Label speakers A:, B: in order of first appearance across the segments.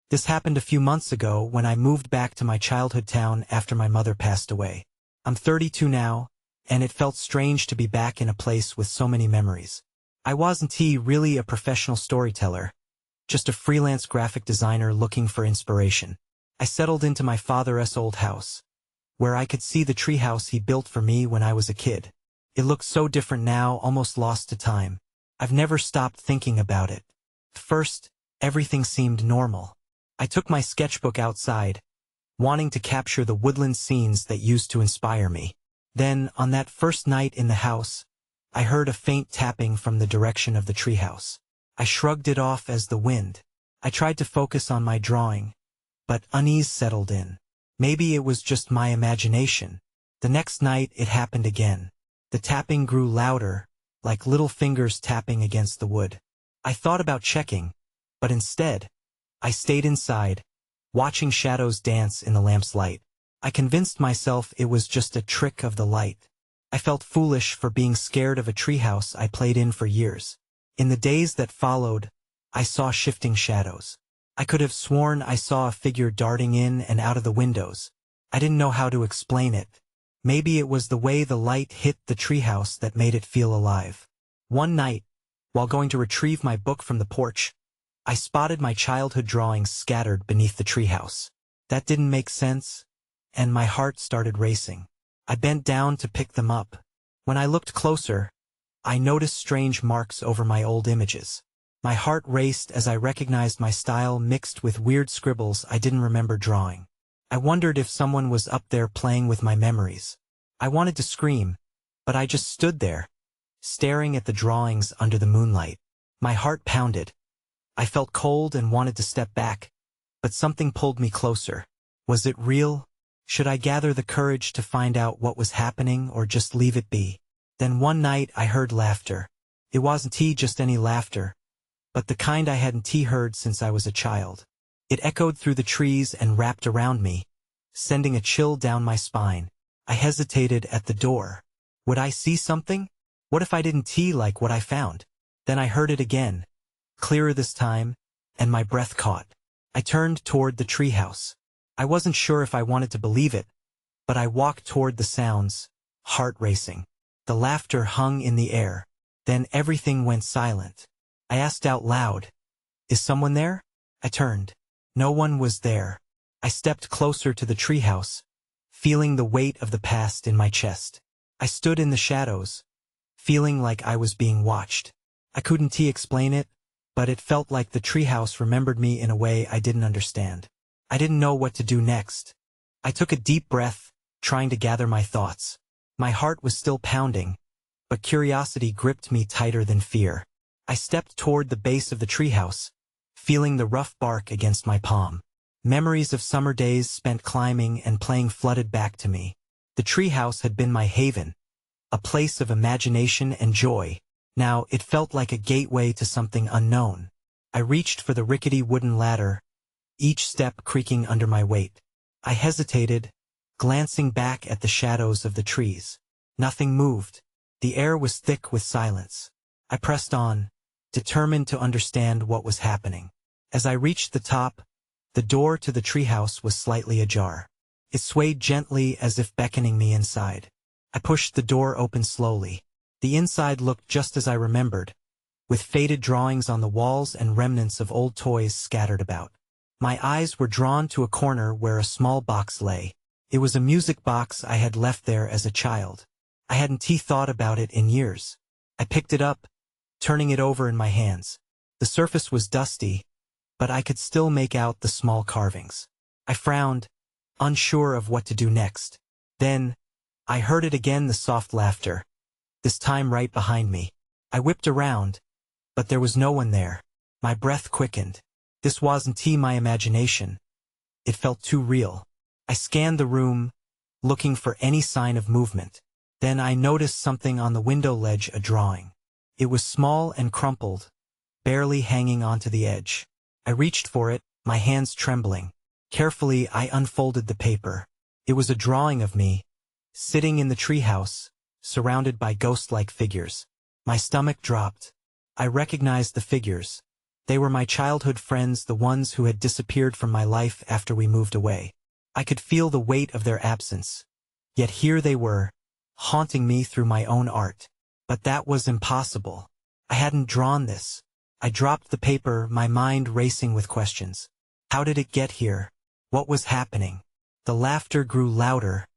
A: This happened a few months ago when I moved back to my childhood town after my mother passed away. I'm 32 now, and it felt strange to be back in a place with so many memories. I wasn't really a professional storyteller, just a freelance graphic designer looking for inspiration. I settled into my father's old house, where I could see the treehouse he built for me when I was a kid. It looked so different now, almost lost to time. I've never stopped thinking about it. At first, everything seemed normal. I took my sketchbook outside, wanting to capture the woodland scenes that used to inspire me. Then, on that first night in the house, I heard a faint tapping from the direction of the treehouse. I shrugged it off as the wind. I tried to focus on my drawing, but unease settled in. Maybe it was just my imagination. The next night it happened again. The tapping grew louder, like little fingers tapping against the wood. I thought about checking, but instead, I stayed inside, watching shadows dance in the lamp's light. I convinced myself it was just a trick of the light. I felt foolish for being scared of a treehouse I played in for years. In the days that followed, I saw shifting shadows. I could have sworn I saw a figure darting in and out of the windows. I didn't know how to explain it. Maybe it was the way the light hit the treehouse that made it feel alive. One night, while going to retrieve my book from the porch, I spotted my childhood drawings scattered beneath the treehouse. That didn't make sense, and my heart started racing. I bent down to pick them up. When I looked closer, I noticed strange marks over my old images. My heart raced as I recognized my style mixed with weird scribbles I didn't remember drawing. I wondered if someone was up there playing with my memories. I wanted to scream, but I just stood there, staring at the drawings under the moonlight. My heart pounded. I felt cold and wanted to step back, but something pulled me closer. Was it real? Should I gather the courage to find out what was happening or just leave it be? Then one night I heard laughter. It wasn't just any laughter, but the kind I hadn't heard since I was a child. It echoed through the trees and wrapped around me, sending a chill down my spine. I hesitated at the door. Would I see something? What if I didn't like what I found? Then I heard it again, clearer this time, and my breath caught. I turned toward the treehouse. I wasn't sure if I wanted to believe it, but I walked toward the sounds, heart racing. The laughter hung in the air. Then everything went silent. I asked out loud, "Is someone there?" I turned. No one was there. I stepped closer to the treehouse, feeling the weight of the past in my chest. I stood in the shadows, feeling like I was being watched. I couldn't explain it, but it felt like the treehouse remembered me in a way I didn't understand. I didn't know what to do next. I took a deep breath, trying to gather my thoughts. My heart was still pounding, but curiosity gripped me tighter than fear. I stepped toward the base of the treehouse, feeling the rough bark against my palm. Memories of summer days spent climbing and playing flooded back to me. The treehouse had been my haven, a place of imagination and joy. Now it felt like a gateway to something unknown. I reached for the rickety wooden ladder, each step creaking under my weight. I hesitated, glancing back at the shadows of the trees. Nothing moved. The air was thick with silence. I pressed on, determined to understand what was happening. As I reached the top, the door to the treehouse was slightly ajar. It swayed gently as if beckoning me inside. I pushed the door open slowly. The inside looked just as I remembered, with faded drawings on the walls and remnants of old toys scattered about. My eyes were drawn to a corner where a small box lay. It was a music box I had left there as a child. I hadn't thought about it in years. I picked it up, turning it over in my hands. The surface was dusty, but I could still make out the small carvings. I frowned, unsure of what to do next. Then, I heard it again, the soft laughter, this time right behind me. I whipped around, but there was no one there. My breath quickened. This wasn't my imagination. It felt too real. I scanned the room, looking for any sign of movement. Then I noticed something on the window ledge, a drawing. It was small and crumpled, barely hanging onto the edge. I reached for it, my hands trembling. Carefully, I unfolded the paper. It was a drawing of me, sitting in the treehouse, surrounded by ghost-like figures. My stomach dropped. I recognized the figures, They were my childhood friends, the ones who had disappeared from my life after we moved away. I could feel the weight of their absence. Yet here they were, haunting me through my own art. But that was impossible. I hadn't drawn this. I dropped the paper, my mind racing with questions. How did it get here? What was happening? The laughter grew louder,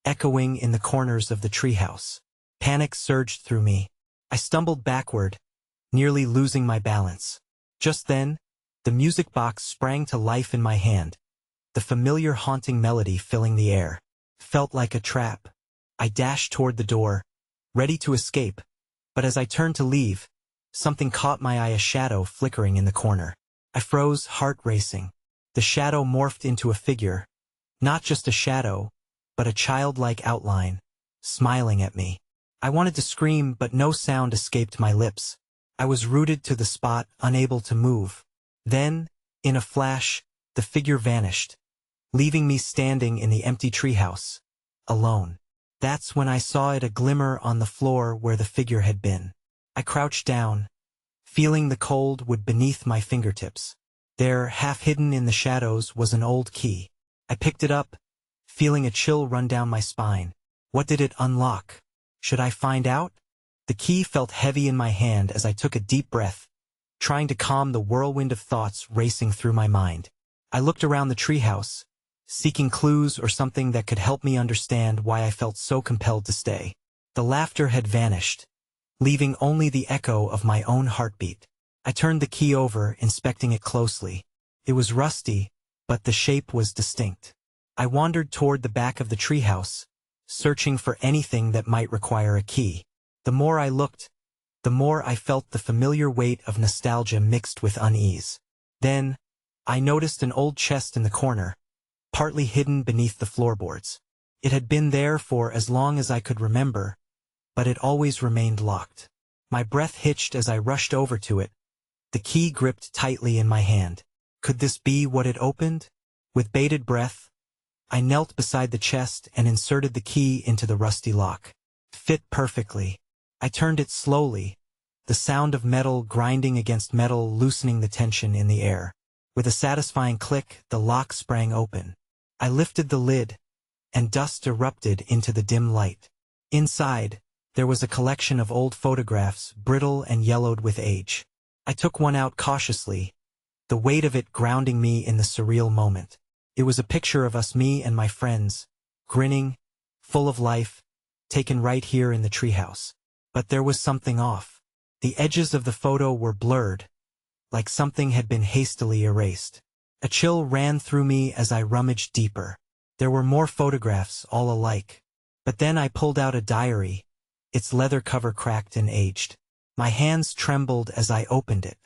A: echoing in the corners of the treehouse. Panic surged through me. I stumbled backward, nearly losing my balance. Just then, the music box sprang to life in my hand. The familiar haunting melody filling the air. Felt like a trap. I dashed toward the door, ready to escape, but as I turned to leave, something caught my eye, a shadow flickering in the corner. I froze, heart racing. The shadow morphed into a figure, not just a shadow, but a childlike outline, smiling at me. I wanted to scream, but no sound escaped my lips. I was rooted to the spot, unable to move. Then, in a flash, the figure vanished, leaving me standing in the empty treehouse, alone. That's when I saw it, a glimmer on the floor where the figure had been. I crouched down, feeling the cold wood beneath my fingertips. There, half hidden in the shadows, was an old key. I picked it up, feeling a chill run down my spine. What did it unlock? Should I find out? The key felt heavy in my hand as I took a deep breath, trying to calm the whirlwind of thoughts racing through my mind. I looked around the treehouse, seeking clues or something that could help me understand why I felt so compelled to stay. The laughter had vanished, leaving only the echo of my own heartbeat. I turned the key over, inspecting it closely. It was rusty, but the shape was distinct. I wandered toward the back of the treehouse, searching for anything that might require a key. The more I looked, the more I felt the familiar weight of nostalgia mixed with unease. Then, I noticed an old chest in the corner, partly hidden beneath the floorboards. It had been there for as long as I could remember, but it always remained locked. My breath hitched as I rushed over to it, the key gripped tightly in my hand. Could this be what it opened? With bated breath, I knelt beside the chest and inserted the key into the rusty lock. Fit perfectly. I turned it slowly, the sound of metal grinding against metal loosening the tension in the air. With a satisfying click, the lock sprang open. I lifted the lid, and dust erupted into the dim light. Inside, there was a collection of old photographs, brittle and yellowed with age. I took one out cautiously, the weight of it grounding me in the surreal moment. It was a picture of us, me and my friends, grinning, full of life, taken right here in the treehouse. But there was something off. The edges of the photo were blurred, like something had been hastily erased. A chill ran through me as I rummaged deeper. There were more photographs, all alike. But then I pulled out a diary, its leather cover cracked and aged. My hands trembled as I opened it.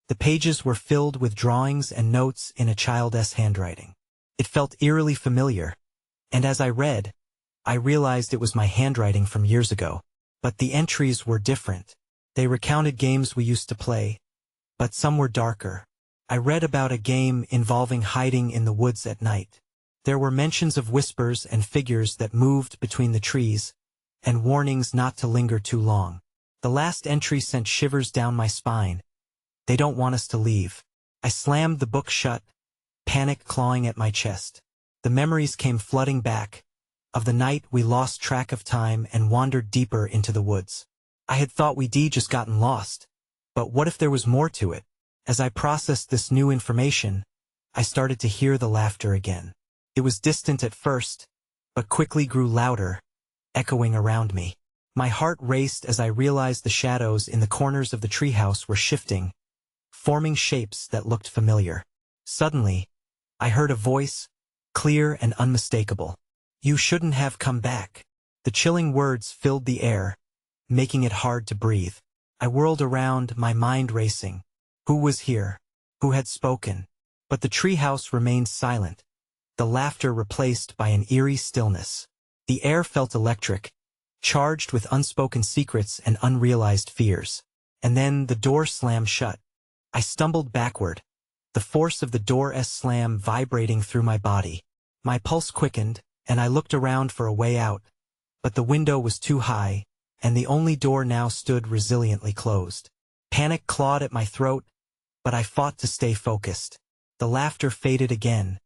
A: The pages were filled with drawings and notes in a child's handwriting. It felt eerily familiar, and as I read, I realized it was my handwriting from years ago. But the entries were different. They recounted games we used to play, but some were darker. I read about a game involving hiding in the woods at night. There were mentions of whispers and figures that moved between the trees, and warnings not to linger too long. The last entry sent shivers down my spine. They don't want us to leave. I slammed the book shut, panic clawing at my chest. The memories came flooding back, of the night we lost track of time and wandered deeper into the woods. I had thought we'd just gotten lost. But what if there was more to it? As I processed this new information, I started to hear the laughter again. It was distant at first, but quickly grew louder, echoing around me. My heart raced as I realized the shadows in the corners of the treehouse were shifting, forming shapes that looked familiar. Suddenly, I heard a voice, clear and unmistakable. "You shouldn't have come back." The chilling words filled the air, making it hard to breathe. I whirled around, my mind racing. Who was here? Who had spoken? But the treehouse remained silent, the laughter replaced by an eerie stillness. The air felt electric, charged with unspoken secrets and unrealized fears. And then the door slammed shut. I stumbled backward, the force of the door's slam vibrating through my body. My pulse quickened, and I looked around for a way out, but the window was too high, and the only door now stood resiliently closed. Panic clawed at my throat, but I fought to stay focused. The laughter faded again,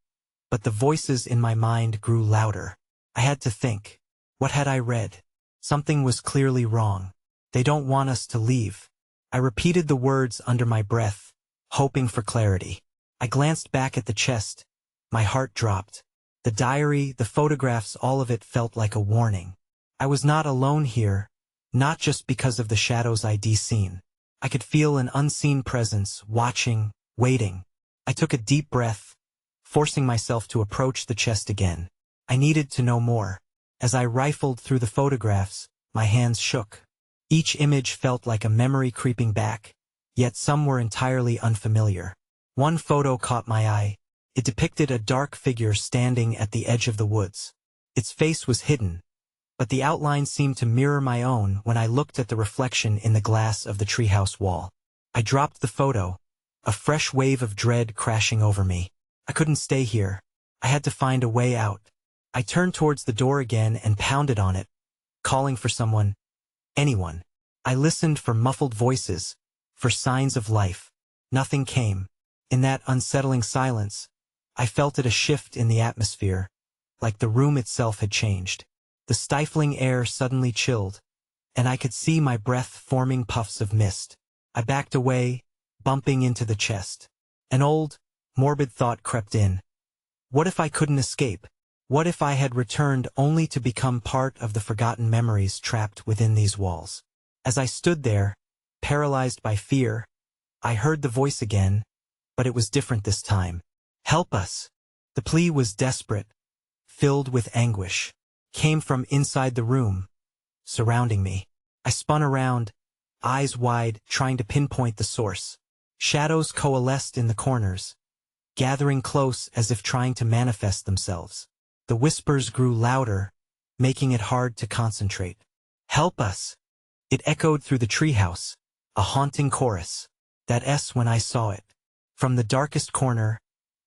A: but the voices in my mind grew louder. I had to think. What had I read? Something was clearly wrong. They don't want us to leave. I repeated the words under my breath, hoping for clarity. I glanced back at the chest. My heart dropped. The diary, the photographs, all of it felt like a warning. I was not alone here, not just because of the shadows I'd seen. I could feel an unseen presence, watching, waiting. I took a deep breath, forcing myself to approach the chest again. I needed to know more. As I rifled through the photographs, my hands shook. Each image felt like a memory creeping back, yet some were entirely unfamiliar. One photo caught my eye. It depicted a dark figure standing at the edge of the woods. Its face was hidden, but the outline seemed to mirror my own when I looked at the reflection in the glass of the treehouse wall. I dropped the photo, a fresh wave of dread crashing over me. I couldn't stay here. I had to find a way out. I turned towards the door again and pounded on it, calling for someone, anyone. I listened for muffled voices, for signs of life. Nothing came. In that unsettling silence, I felt a shift in the atmosphere, like the room itself had changed. The stifling air suddenly chilled, and I could see my breath forming puffs of mist. I backed away, bumping into the chest. An old, morbid thought crept in. What if I couldn't escape? What if I had returned only to become part of the forgotten memories trapped within these walls? As I stood there, paralyzed by fear, I heard the voice again, but it was different this time. Help us! The plea was desperate, filled with anguish. Came from inside the room, surrounding me. I spun around, eyes wide, trying to pinpoint the source. Shadows coalesced in the corners, gathering close as if trying to manifest themselves. The whispers grew louder, making it hard to concentrate. Help us! It echoed through the treehouse, a haunting chorus. That S when I saw it. From the darkest corner,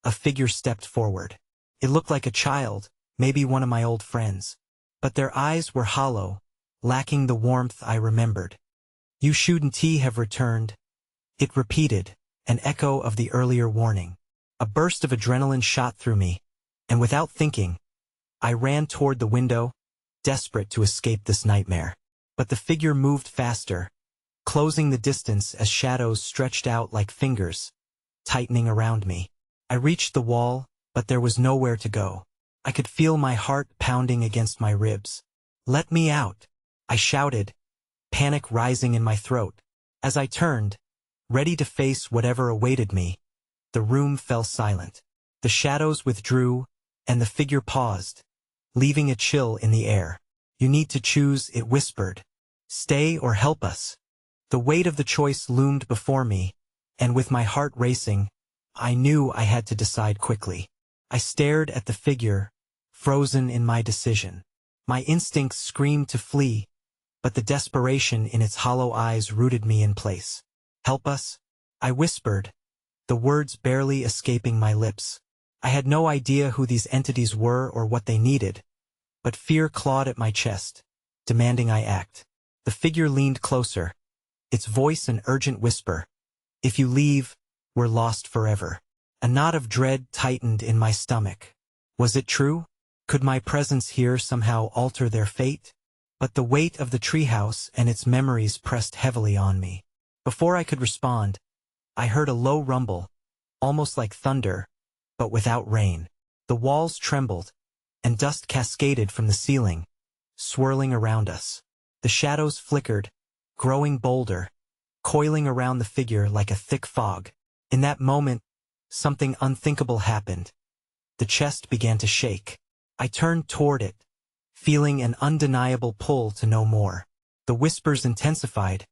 A: a figure stepped forward. It looked like a child, maybe one of my old friends. But their eyes were hollow, lacking the warmth I remembered. You shouldn't have returned. It repeated, an echo of the earlier warning. A burst of adrenaline shot through me, and without thinking, I ran toward the window, desperate to escape this nightmare. But the figure moved faster, closing the distance as shadows stretched out like fingers, tightening around me. I reached the wall, but there was nowhere to go. I could feel my heart pounding against my ribs. Let me out! I shouted, panic rising in my throat. As I turned, ready to face whatever awaited me, the room fell silent. The shadows withdrew, and the figure paused, leaving a chill in the air. You need to choose, it whispered. Stay or help us. The weight of the choice loomed before me, and with my heart racing, I knew I had to decide quickly. I stared at the figure, frozen in my decision. My instincts screamed to flee, but the desperation in its hollow eyes rooted me in place. Help us? I whispered, the words barely escaping my lips. I had no idea who these entities were or what they needed, but fear clawed at my chest, demanding I act. The figure leaned closer, its voice an urgent whisper. If you leave, we're lost forever. A knot of dread tightened in my stomach. Was it true? Could my presence here somehow alter their fate? But the weight of the treehouse and its memories pressed heavily on me. Before I could respond, I heard a low rumble, almost like thunder, but without rain. The walls trembled, and dust cascaded from the ceiling, swirling around us. The shadows flickered, growing bolder, coiling around the figure like a thick fog. In that moment, something unthinkable happened. The chest began to shake. I turned toward it, feeling an undeniable pull to know more. The whispers intensified.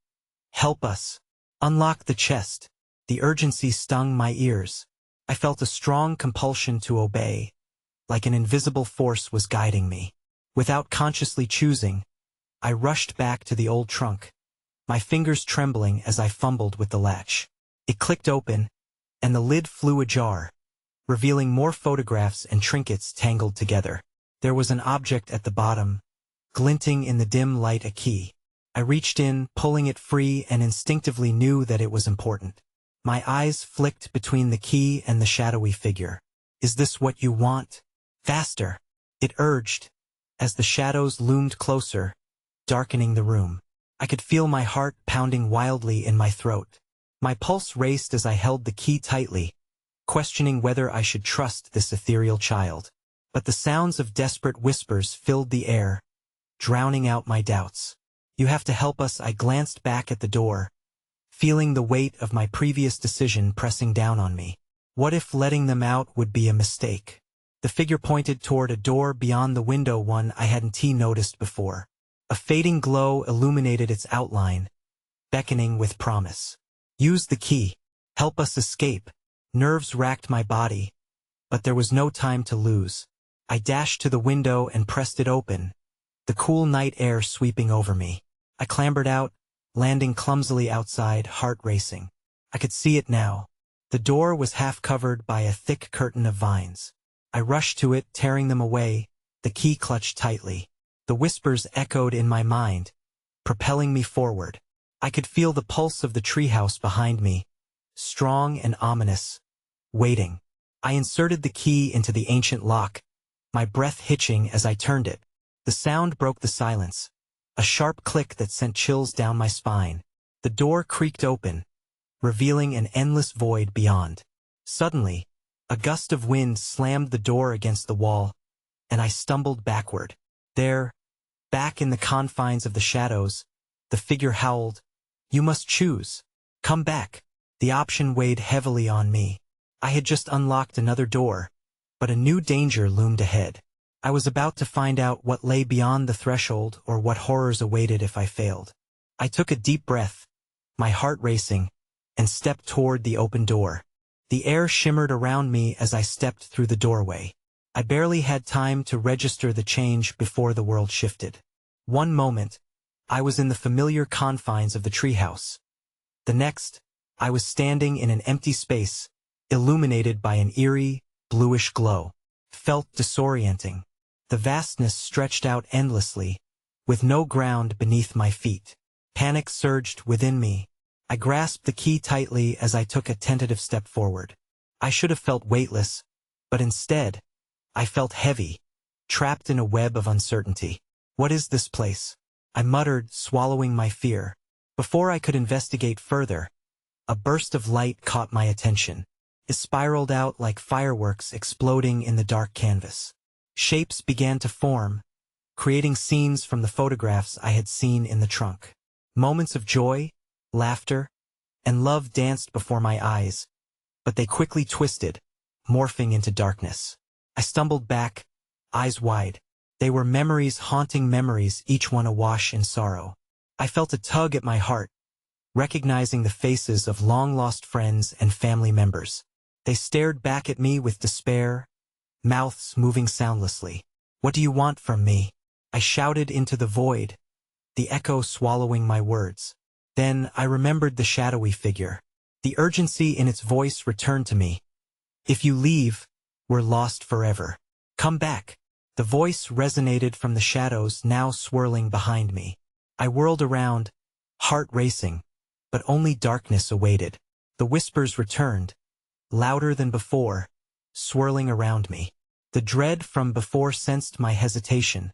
A: Help us. Unlock the chest. The urgency stung my ears. I felt a strong compulsion to obey, like an invisible force was guiding me. Without consciously choosing, I rushed back to the old trunk, my fingers trembling as I fumbled with the latch. It clicked open, and the lid flew ajar, revealing more photographs and trinkets tangled together. There was an object at the bottom, glinting in the dim light, a key. I reached in, pulling it free, and instinctively knew that it was important. My eyes flicked between the key and the shadowy figure. Is this what you want? Faster, it urged, as the shadows loomed closer, darkening the room. I could feel my heart pounding wildly in my throat. My pulse raced as I held the key tightly, questioning whether I should trust this ethereal child. But the sounds of desperate whispers filled the air, drowning out my doubts. You have to help us. I glanced back at the door, feeling the weight of my previous decision pressing down on me. What if letting them out would be a mistake? The figure pointed toward a door beyond the window, one I hadn't noticed before. A fading glow illuminated its outline, beckoning with promise. Use the key. Help us escape. Nerves racked my body, but there was no time to lose. I dashed to the window and pressed it open, the cool night air sweeping over me. I clambered out, landing clumsily outside, heart racing. I could see it now. The door was half covered by a thick curtain of vines. I rushed to it, tearing them away, the key clutched tightly. The whispers echoed in my mind, propelling me forward. I could feel the pulse of the treehouse behind me, strong and ominous, waiting. I inserted the key into the ancient lock, my breath hitching as I turned it. The sound broke the silence, a sharp click that sent chills down my spine. The door creaked open, revealing an endless void beyond. Suddenly, a gust of wind slammed the door against the wall, and I stumbled backward. There, back in the confines of the shadows, the figure howled, "You must choose. Come back." The option weighed heavily on me. I had just unlocked another door, but a new danger loomed ahead. I was about to find out what lay beyond the threshold or what horrors awaited if I failed. I took a deep breath, my heart racing, and stepped toward the open door. The air shimmered around me as I stepped through the doorway. I barely had time to register the change before the world shifted. One moment, I was in the familiar confines of the treehouse. The next, I was standing in an empty space, illuminated by an eerie, bluish glow. Felt disorienting. The vastness stretched out endlessly, with no ground beneath my feet. Panic surged within me. I grasped the key tightly as I took a tentative step forward. I should have felt weightless, but instead, I felt heavy, trapped in a web of uncertainty. What is this place? I muttered, swallowing my fear. Before I could investigate further, a burst of light caught my attention. It spiraled out like fireworks exploding in the dark canvas. Shapes began to form, creating scenes from the photographs I had seen in the trunk. Moments of joy, laughter, and love danced before my eyes, but they quickly twisted, morphing into darkness. I stumbled back, eyes wide. They were memories, haunting memories, each one awash in sorrow. I felt a tug at my heart, recognizing the faces of long-lost friends and family members. They stared back at me with despair, mouths moving soundlessly. "What do you want from me?" I shouted into the void, the echo swallowing my words. Then I remembered the shadowy figure. The urgency in its voice returned to me. "If you leave, we're lost forever. Come back." The voice resonated from the shadows now swirling behind me. I whirled around, heart racing, but only darkness awaited. The whispers returned, louder than before, swirling around me. The dread from before sensed my hesitation,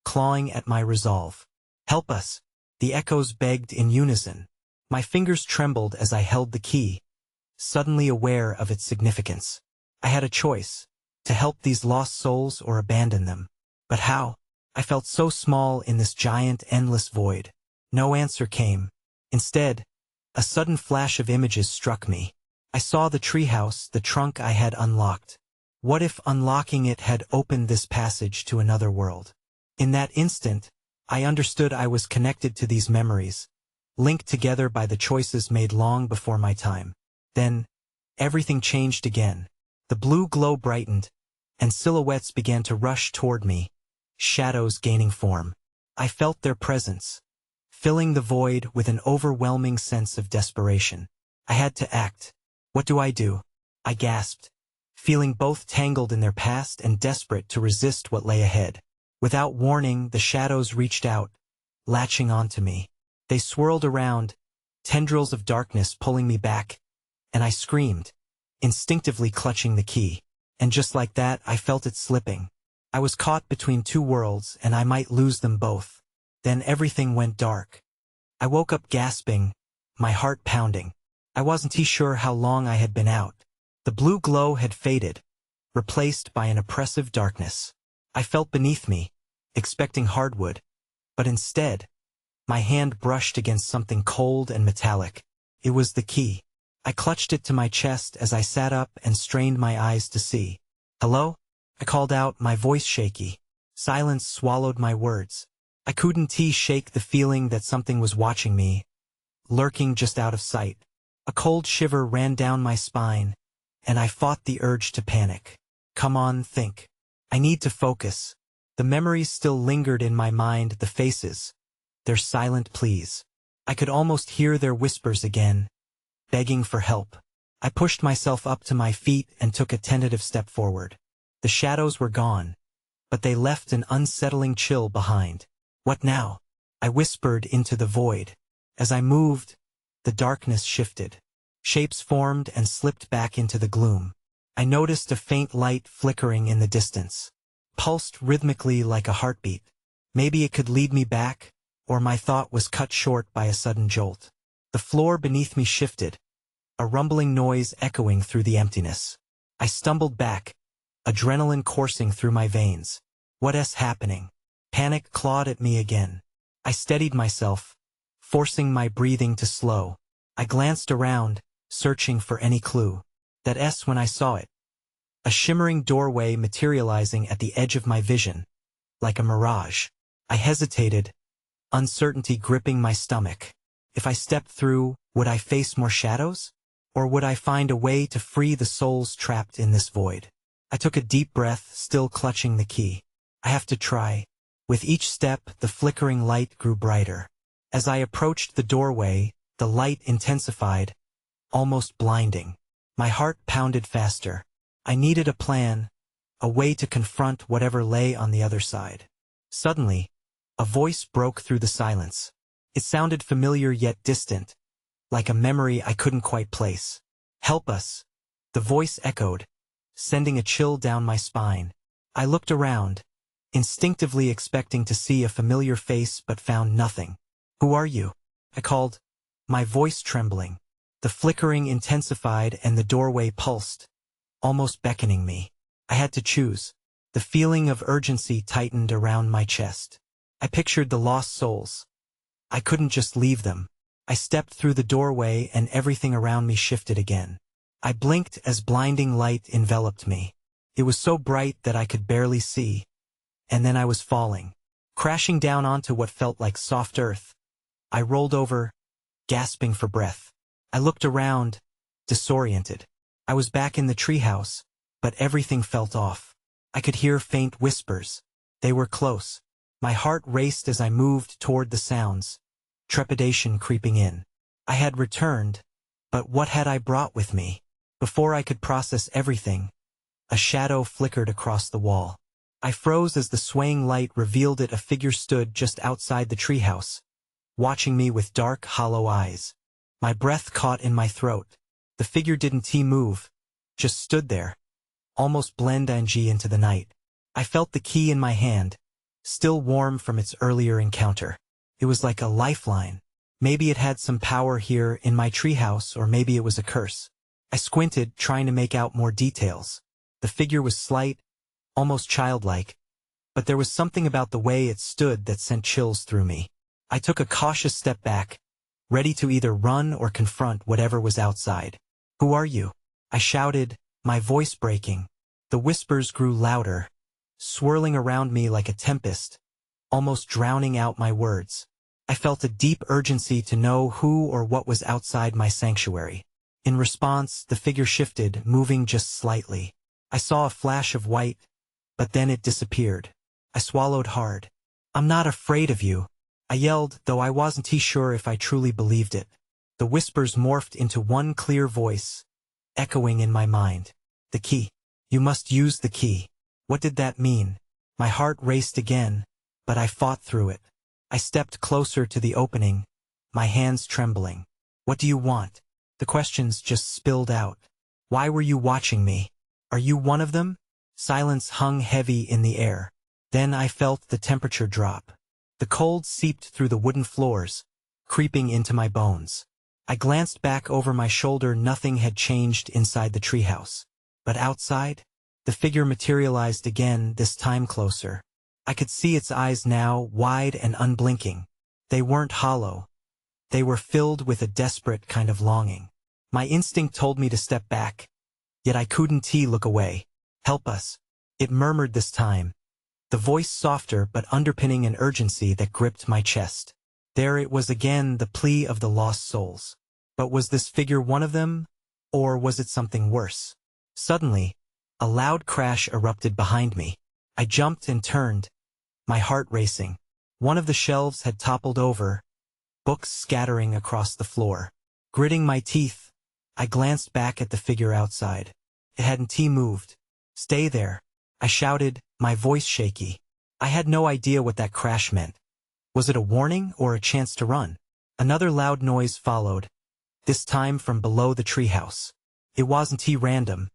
A: clawing at my resolve. "Help us," the echoes begged in unison. My fingers trembled as I held the key, suddenly aware of its significance. I had a choice, to help these lost souls or abandon them. But how? I felt so small in this giant, endless void. No answer came. Instead, a sudden flash of images struck me. I saw the treehouse, the trunk I had unlocked. What if unlocking it had opened this passage to another world? In that instant, I understood I was connected to these memories, linked together by the choices made long before my time. Then, everything changed again. The blue glow brightened, and silhouettes began to rush toward me, shadows gaining form. I felt their presence, filling the void with an overwhelming sense of desperation. I had to act. "What do I do?" I gasped, feeling both tangled in their past and desperate to resist what lay ahead. Without warning, the shadows reached out, latching onto me. They swirled around, tendrils of darkness pulling me back, and I screamed, instinctively clutching the key. And just like that, I felt it slipping. I was caught between two worlds, and I might lose them both. Then everything went dark. I woke up gasping, my heart pounding. I wasn't sure how long I had been out. The blue glow had faded, replaced by an oppressive darkness. I felt beneath me, expecting hardwood, but instead, my hand brushed against something cold and metallic. It was the key. I clutched it to my chest as I sat up and strained my eyes to see. "Hello?" I called out, my voice shaky. Silence swallowed my words. I couldn't shake the feeling that something was watching me, lurking just out of sight. A cold shiver ran down my spine, and I fought the urge to panic. Come on, think. I need to focus. The memories still lingered in my mind, the faces, their silent pleas. I could almost hear their whispers again, begging for help. I pushed myself up to my feet and took a tentative step forward. The shadows were gone, but they left an unsettling chill behind. "What now?" I whispered into the void. As I moved, the darkness shifted. Shapes formed and slipped back into the gloom. I noticed a faint light flickering in the distance, pulsed rhythmically like a heartbeat. Maybe it could lead me back, or my thought was cut short by a sudden jolt. The floor beneath me shifted, a rumbling noise echoing through the emptiness. I stumbled back, adrenaline coursing through my veins. What's happening? Panic clawed at me again. I steadied myself, forcing my breathing to slow. I glanced around, searching for any clue. That's when I saw it. A shimmering doorway materializing at the edge of my vision, like a mirage. I hesitated, uncertainty gripping my stomach. If I stepped through, would I face more shadows? Or would I find a way to free the souls trapped in this void? I took a deep breath, still clutching the key. I have to try. With each step, the flickering light grew brighter. As I approached the doorway, the light intensified, almost blinding. My heart pounded faster. I needed a plan, a way to confront whatever lay on the other side. Suddenly, a voice broke through the silence. It sounded familiar yet distant, like a memory I couldn't quite place. "Help us," the voice echoed, sending a chill down my spine. I looked around, instinctively expecting to see a familiar face but found nothing. "Who are you?" I called, my voice trembling. The flickering intensified and the doorway pulsed, almost beckoning me. I had to choose. The feeling of urgency tightened around my chest. I pictured the lost souls. I couldn't just leave them. I stepped through the doorway and everything around me shifted again. I blinked as blinding light enveloped me. It was so bright that I could barely see. And then I was falling, crashing down onto what felt like soft earth. I rolled over, gasping for breath. I looked around, disoriented. I was back in the treehouse, but everything felt off. I could hear faint whispers. They were close. My heart raced as I moved toward the sounds, trepidation creeping in. I had returned, but what had I brought with me? Before I could process everything, a shadow flickered across the wall. I froze as the swaying light revealed it. A figure stood just outside the treehouse, watching me with dark, hollow eyes. My breath caught in my throat. The figure didn't move, just stood there, almost blending into the night. I felt the key in my hand, still warm from its earlier encounter. It was like a lifeline. Maybe it had some power here in my treehouse, or maybe it was a curse. I squinted, trying to make out more details. The figure was slight, almost childlike, but there was something about the way it stood that sent chills through me. I took a cautious step back, ready to either run or confront whatever was outside. "Who are you?" I shouted, my voice breaking. The whispers grew louder, swirling around me like a tempest, almost drowning out my words. I felt a deep urgency to know who or what was outside my sanctuary. In response, the figure shifted, moving just slightly. I saw a flash of white, but then it disappeared. I swallowed hard. "I'm not afraid of you," I yelled, though I wasn't sure if I truly believed it. The whispers morphed into one clear voice, echoing in my mind. "The key. You must use the key." What did that mean? My heart raced again, but I fought through it. I stepped closer to the opening, my hands trembling. "What do you want?" The The questions just spilled out. Why were you watching me? Are you one of them? Silence hung heavy in the air. Then I felt the temperature drop. The cold seeped through the wooden floors, creeping into my bones. I glanced back over my shoulder. Nothing had changed inside the treehouse. But outside, the figure materialized again, this time closer. I could see its eyes now, wide and unblinking. They weren't hollow. They were filled with a desperate kind of longing. My instinct told me to step back, yet I couldn't look away. Help us, it murmured this time, the voice softer but underpinning an urgency that gripped my chest. There it was again, the plea of the lost souls. But was this figure one of them, or was it something worse? Suddenly, a loud crash erupted behind me. I jumped and turned, my heart racing. One of the shelves had toppled over, books scattering across the floor. Gritting my teeth, I glanced back at the figure outside. It hadn't moved. Stay there, I shouted, my voice shaky. I had no idea what that crash meant. Was it a warning or a chance to run? Another loud noise followed, this time from below the treehouse. It wasn't random.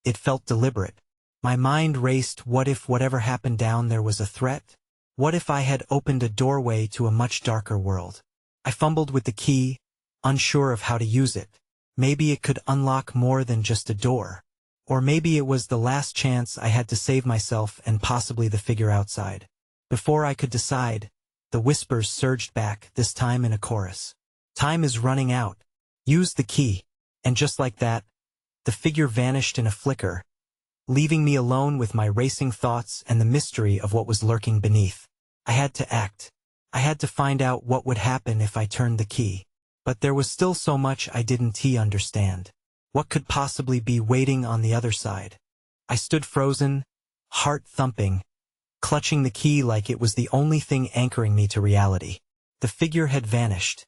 A: It felt deliberate. My mind raced. What if whatever happened down there was a threat? What if I had opened a doorway to a much darker world? I fumbled with the key, unsure of how to use it. Maybe it could unlock more than just a door. Or maybe it was the last chance I had to save myself and possibly the figure outside. Before I could decide, the whispers surged back, this time in a chorus. Time is running out. Use the key. And just like that, the figure vanished in a flicker, leaving me alone with my racing thoughts and the mystery of what was lurking beneath. I had to act. I had to find out what would happen if I turned the key. But there was still so much I didn't understand. What could possibly be waiting on the other side? I stood frozen, heart thumping, clutching the key like it was the only thing anchoring me to reality. The figure had vanished,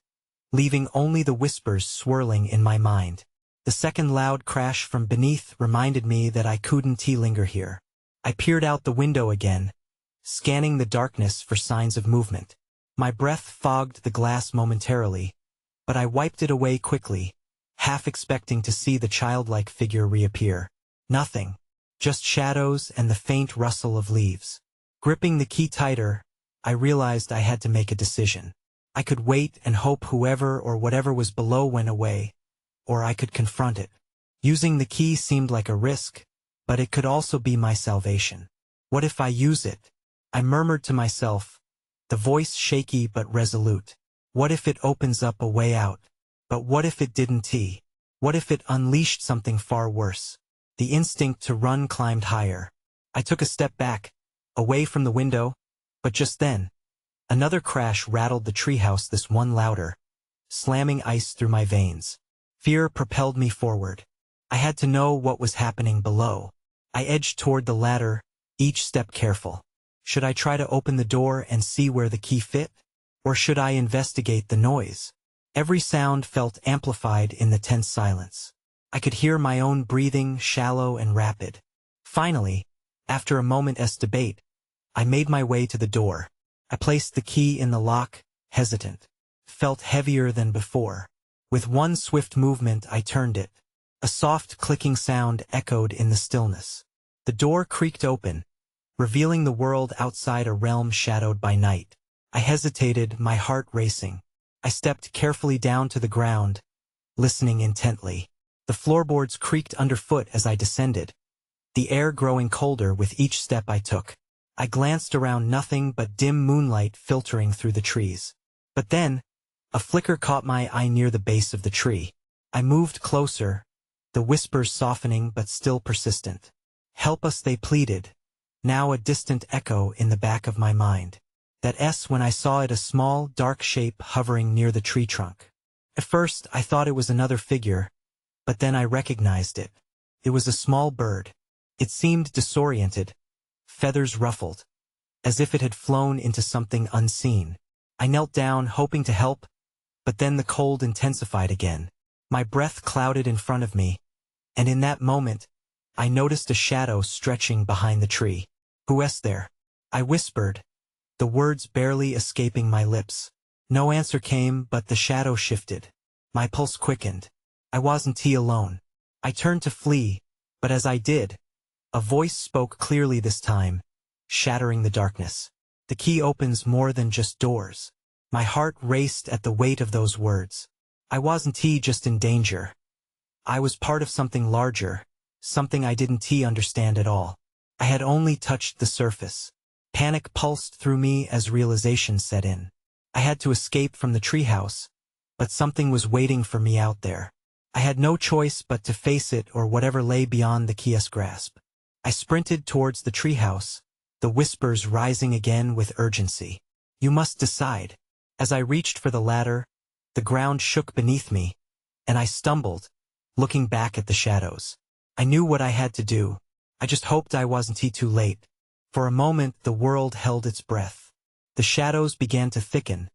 A: leaving only the whispers swirling in my mind. The second loud crash from beneath reminded me that I couldn't linger here. I peered out the window again, scanning the darkness for signs of movement. My breath fogged the glass momentarily, but I wiped it away quickly, half expecting to see the childlike figure reappear. Nothing, just shadows and the faint rustle of leaves. Gripping the key tighter, I realized I had to make a decision. I could wait and hope whoever or whatever was below went away, or I could confront it. Using the key seemed like a risk, but it could also be my salvation. What if I use it? I murmured to myself, the voice shaky but resolute. What if it opens up a way out? But what if it didn't? What if it unleashed something far worse? The instinct to run climbed higher. I took a step back, away from the window, but just then, another crash rattled the treehouse, this one louder, slamming ice through my veins. Fear propelled me forward. I had to know what was happening below. I edged toward the ladder, each step careful. Should I try to open the door and see where the key fit? Or should I investigate the noise? Every sound felt amplified in the tense silence. I could hear my own breathing, shallow and rapid. Finally, after a moment's debate, I made my way to the door. I placed the key in the lock, hesitant. Felt heavier than before. With one swift movement I turned it. A soft clicking sound echoed in the stillness. The door creaked open, revealing the world outside, a realm shadowed by night. I hesitated, my heart racing. I stepped carefully down to the ground, listening intently. The floorboards creaked underfoot as I descended, the air growing colder with each step I took. I glanced around, nothing but dim moonlight filtering through the trees. But then, a flicker caught my eye near the base of the tree. I moved closer, the whispers softening but still persistent. Help us, they pleaded, now a distant echo in the back of my mind. That S when I saw it, a small, dark shape hovering near the tree trunk. At first, I thought it was another figure, but then I recognized it. It was a small bird. It seemed disoriented, feathers ruffled, as if it had flown into something unseen. I knelt down, hoping to help, but then the cold intensified again. My breath clouded in front of me, and in that moment, I noticed a shadow stretching behind the tree. Who's there? I whispered, the words barely escaping my lips. No answer came, but the shadow shifted. My pulse quickened. I wasn't alone. I turned to flee, but as I did, a voice spoke clearly this time, shattering the darkness. The key opens more than just doors. My heart raced at the weight of those words. I wasn't just in danger. I was part of something larger, something I didn't understand at all. I had only touched the surface. Panic pulsed through me as realization set in. I had to escape from the treehouse, but something was waiting for me out there. I had no choice but to face it or whatever lay beyond the key's grasp. I sprinted towards the treehouse, the whispers rising again with urgency. You must decide. As I reached for the ladder, the ground shook beneath me, and I stumbled, looking back at the shadows. I knew what I had to do. I just hoped I wasn't too late. For a moment, the world held its breath. The shadows began to thicken,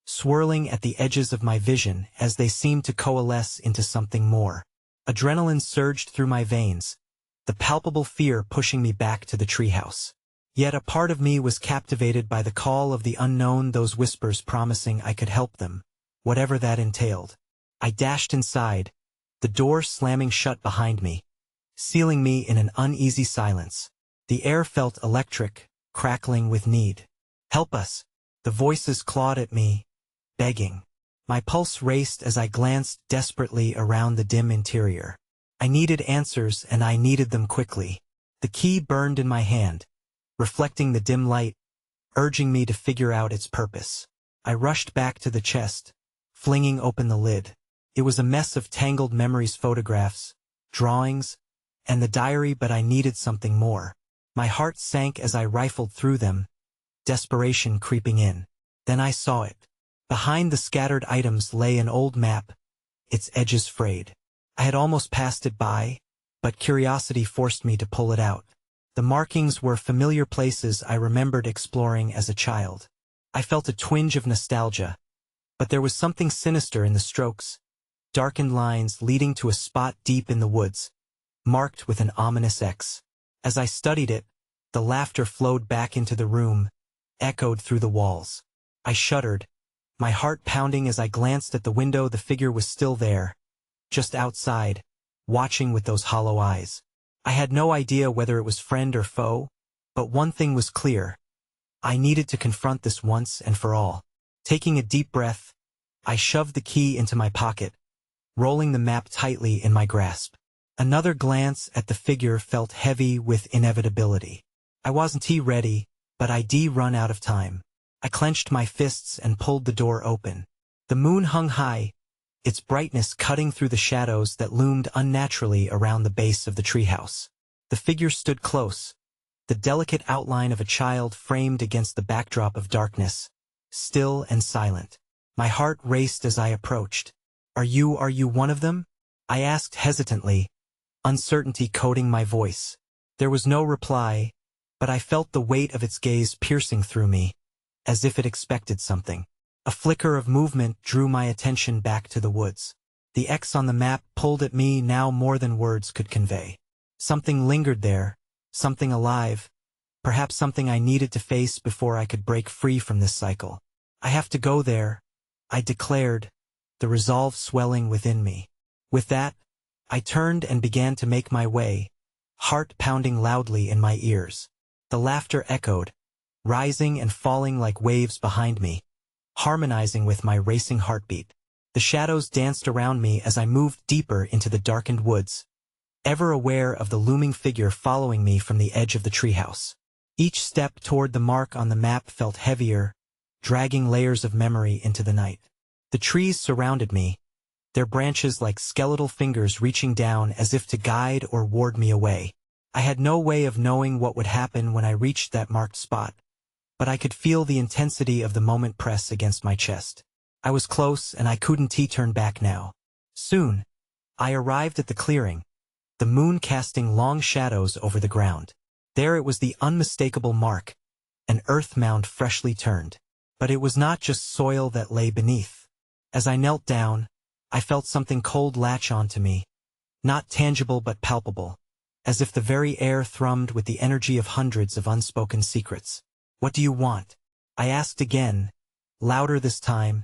A: swirling at the edges of my vision as they seemed to coalesce into something more. Adrenaline surged through my veins, the palpable fear pushing me back to the treehouse. Yet a part of me was captivated by the call of the unknown, those whispers promising I could help them, whatever that entailed. I dashed inside, the door slamming shut behind me, sealing me in an uneasy silence. The air felt electric, crackling with need. Help us! The voices clawed at me, begging. My pulse raced as I glanced desperately around the dim interior. I needed answers, and I needed them quickly. The key burned in my hand, reflecting the dim light, urging me to figure out its purpose. I rushed back to the chest, flinging open the lid. It was a mess of tangled memories, photographs, drawings, and the diary, but I needed something more. My heart sank as I rifled through them, desperation creeping in. Then I saw it. Behind the scattered items lay an old map, its edges frayed. I had almost passed it by, but curiosity forced me to pull it out. The markings were familiar places I remembered exploring as a child. I felt a twinge of nostalgia, but there was something sinister in the strokes, darkened lines leading to a spot deep in the woods, marked with an ominous X. As I studied it, the laughter flowed back into the room, echoed through the walls. I shuddered, my heart pounding as I glanced at the window. The figure was still there, just outside, watching with those hollow eyes. I had no idea whether it was friend or foe, but one thing was clear. I needed to confront this once and for all. Taking a deep breath, I shoved the key into my pocket, rolling the map tightly in my grasp. Another glance at the figure felt heavy with inevitability. I wasn't ready, but I'd run out of time. I clenched my fists and pulled the door open. The moon hung high, its brightness cutting through the shadows that loomed unnaturally around the base of the treehouse. The figure stood close, the delicate outline of a child framed against the backdrop of darkness, still and silent. My heart raced as I approached. Are you one of them? I asked hesitantly, uncertainty coating my voice. There was no reply, but I felt the weight of its gaze piercing through me, as if it expected something. A flicker of movement drew my attention back to the woods. The X on the map pulled at me now more than words could convey. Something lingered there, something alive, perhaps something I needed to face before I could break free from this cycle. I have to go there, I declared, the resolve swelling within me. With that, I turned and began to make my way, heart pounding loudly in my ears. The laughter echoed, rising and falling like waves behind me, harmonizing with my racing heartbeat. The shadows danced around me as I moved deeper into the darkened woods, ever aware of the looming figure following me from the edge of the treehouse. Each step toward the mark on the map felt heavier, dragging layers of memory into the night. The trees surrounded me, their branches like skeletal fingers reaching down as if to guide or ward me away. I had no way of knowing what would happen when I reached that marked spot, but I could feel the intensity of the moment press against my chest. I was close, and I couldn't turn back now. Soon, I arrived at the clearing, the moon casting long shadows over the ground. There it was, the unmistakable mark, an earth mound freshly turned. But it was not just soil that lay beneath. As I knelt down, I felt something cold latch onto me, not tangible but palpable, as if the very air thrummed with the energy of hundreds of unspoken secrets. What do you want? I asked again, louder this time,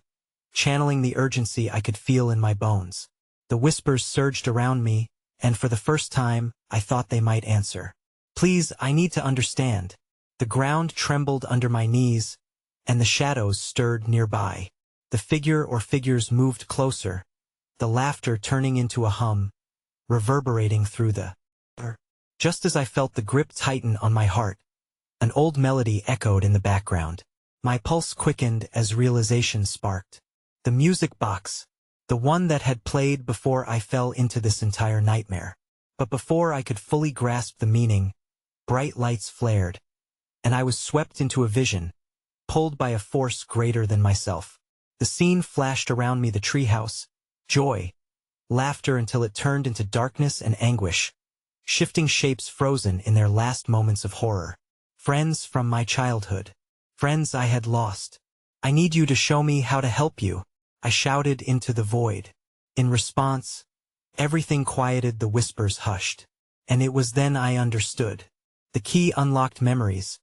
A: channeling the urgency I could feel in my bones. The whispers surged around me, and for the first time, I thought they might answer. Please, I need to understand. The ground trembled under my knees, and the shadows stirred nearby. The figure or figures moved closer, the laughter turning into a hum, reverberating through the air. Just as I felt the grip tighten on my heart, an old melody echoed in the background. My pulse quickened as realization sparked. The music box, the one that had played before I fell into this entire nightmare. But before I could fully grasp the meaning, bright lights flared, and I was swept into a vision, pulled by a force greater than myself. The scene flashed around me: the treehouse, joy, laughter, until it turned into darkness and anguish, shifting shapes frozen in their last moments of horror. Friends from my childhood. Friends I had lost. I need you to show me how to help you, I shouted into the void. In response, everything quieted, the whispers hushed. And it was then I understood. The key unlocked memories,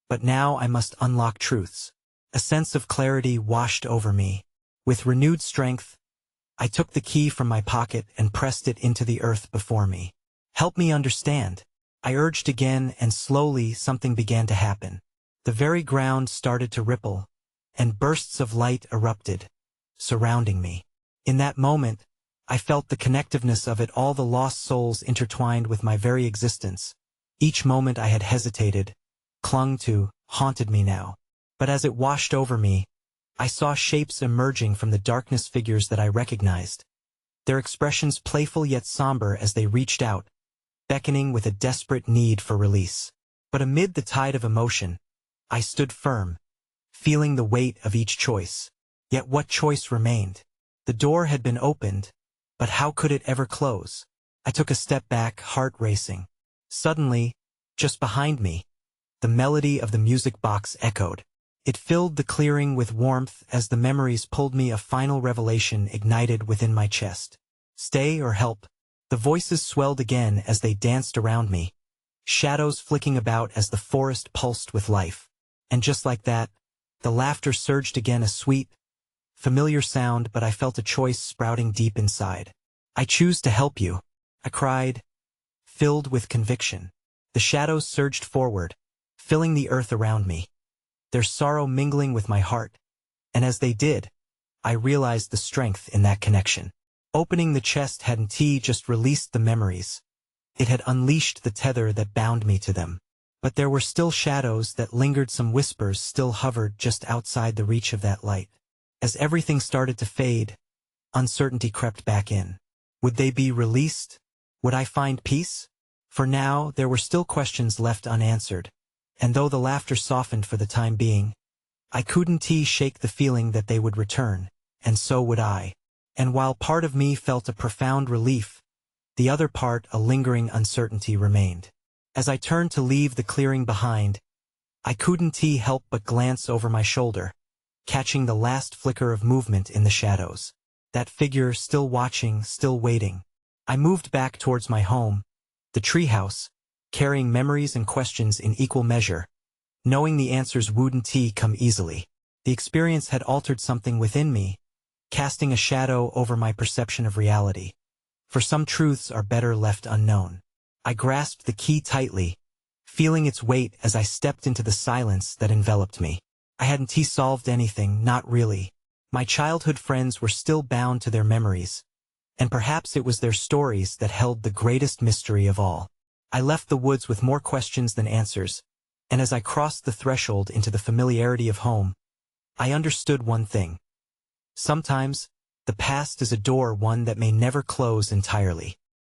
A: but now I must unlock truths. A sense of clarity washed over me. With renewed strength, I took the key from my pocket and pressed it into the earth before me. Help me understand, I urged again, and slowly something began to happen. The very ground started to ripple, and bursts of light erupted, surrounding me. In that moment, I felt the connectiveness of it all, the lost souls intertwined with my very existence. Each moment I had hesitated, clung to, haunted me now. But as it washed over me, I saw shapes emerging from the darkness, figures that I recognized. Their expressions playful yet somber as they reached out, beckoning with a desperate need for release. But amid the tide of emotion, I stood firm, feeling the weight of each choice. Yet what choice remained? The door had been opened, but how could it ever close? I took a step back, heart racing. Suddenly, just behind me, the melody of the music box echoed. It filled the clearing with warmth as the memories pulled me. A final revelation ignited within my chest. Stay or help. The voices swelled again as they danced around me, shadows flicking about as the forest pulsed with life. And just like that, the laughter surged again, a sweet, familiar sound, but I felt a choice sprouting deep inside. I choose to help you, I cried, filled with conviction. The shadows surged forward, filling the earth around me, their sorrow mingling with my heart. And as they did, I realized the strength in that connection. Opening the chest hadn't just released the memories. It had unleashed the tether that bound me to them. But there were still shadows that lingered, some whispers still hovered just outside the reach of that light. As everything started to fade, uncertainty crept back in. Would they be released? Would I find peace? For now, there were still questions left unanswered. And though the laughter softened for the time being, I couldn't shake the feeling that they would return, and so would I. And while part of me felt a profound relief, the other part, a lingering uncertainty, remained. As I turned to leave the clearing behind, I couldn't help but glance over my shoulder, catching the last flicker of movement in the shadows. That figure, still watching, still waiting. I moved back towards my home, the treehouse, carrying memories and questions in equal measure, knowing the answers wouldn't come easily. The experience had altered something within me, casting a shadow over my perception of reality. For some truths are better left unknown. I grasped the key tightly, feeling its weight as I stepped into the silence that enveloped me. I hadn't solved anything, not really. My childhood friends were still bound to their memories, and perhaps it was their stories that held the greatest mystery of all. I left the woods with more questions than answers, and as I crossed the threshold into the familiarity of home, I understood one thing. Sometimes, the past is a door, one that may never close entirely.